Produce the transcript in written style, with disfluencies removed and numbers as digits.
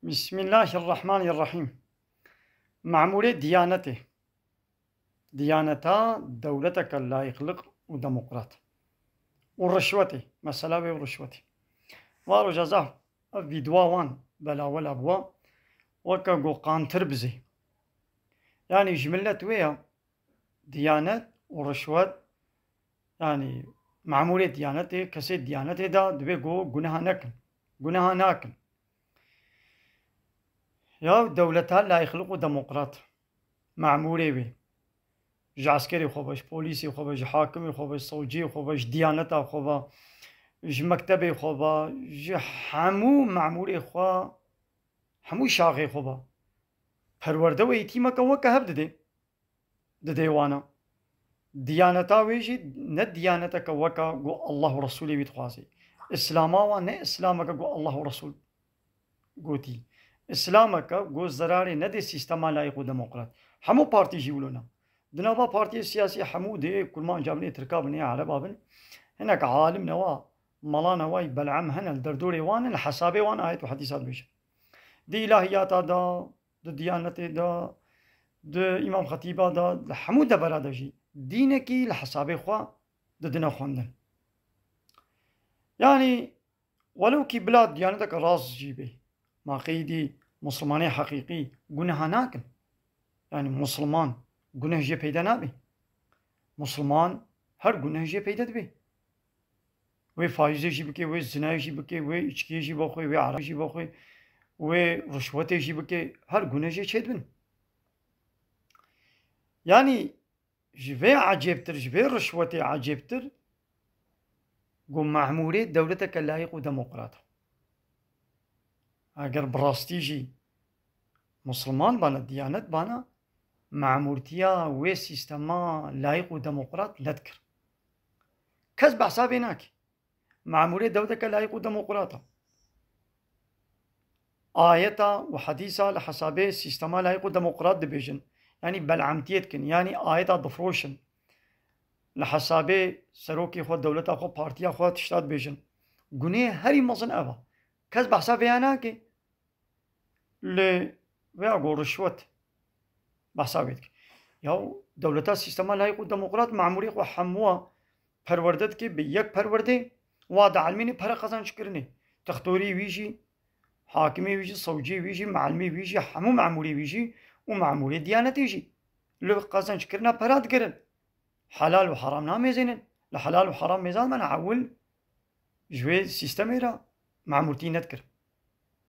بسم الله الرحمن الرحيم. معمولة ديانتا دولتك لا يخلق وديمقراط والرشوتي مسألة ورشوتي وارو جزاه فيدوا وان بلا ولا بوا وكاقو قانتر بزي يعني جملة ويا ديانات ورشوات يعني معمولة ديانتي كسيد ديانتي دا دبيقو قناها ناكل يا دولتها لا يخلقوا ديمقراط معمولة بي جا عسكري خوباش بوليسي خوباش حاكمي خوباش صوجي خوباش ديانتا خوبا ج مكتبي خوبا ج حمو معمولي خوا حمو شاغي خوبا پرورده و ایتیما که وکه هب دده وانا ديانتا ويجي نه ديانتا که وکه گو الله و رسولی بید خواسي اسلاما و نه اسلاما که گو الله و رسول گوتي اسلاما که گو زراري نه دي سيستما لايق و ديمقراط حمو بارتي جيولونا دنابا بارتي السياسي حمو دي كل ما جابني تركابني على بابن هناك عالم نوا ملانا واي بلعم هنا الدردوري وان الحسابي وان آيات وحديثات بيش دي إلهيات دا ديانتي دا إمام خطيبة دا حمو دا برادا جي دينكي الحسابي خوا دا دنا خواندن يعني ولو كي بلاد ديانتك راس جيبي ما قيدي مسلماني حقيقي قنها ناكن يعني مسلمان گناه جه پیدا نبی مسلمان هر گناه جه پیدا دبی و فایزه جی بکی و زنای جی بکی و اچکی جی بخوی و عرب جی بخوی و رشوت جی بکی هر گناه جه چه دبن يعني جوه عجبتر جوه رشوت عجبتر قم معمولي دولتك لايق وديمقراط اگر براستی جی مسلمان بانا ديانت بانا معمولتيا و سيستما لايق وديمقراط نذكر كذب حسابيناك معمولية دولتك لايق وديمقراطة آيتا وحديثة لحسابي سيستما لايق وديمقراط دبيجن يعني بلعمتيتكن يعني آيتا ضفروشن لحسابي سروكي خو دولتا خو بارتيا خو تشتاد بيجن قنيه هري مصن أبا كذب حسابيناك وياقو رشوت بحسابيتك ياو دولتا سيستما لايق وديمقراط معمولي خو حموا پروردت که به یک پرورده واد علمینی پر قزانچ کرنه تختوری ویجی حاکمی ویجی صوجی ویجی معلمی ویجی همو معمولی ویجی و معمولی دیانتی ویجی لو قزانچ کرنا پراد کرن حلال و حرام نامیزینن لحلال و حرام میزان من عول جوی سیستمی را معمولتی ند کرن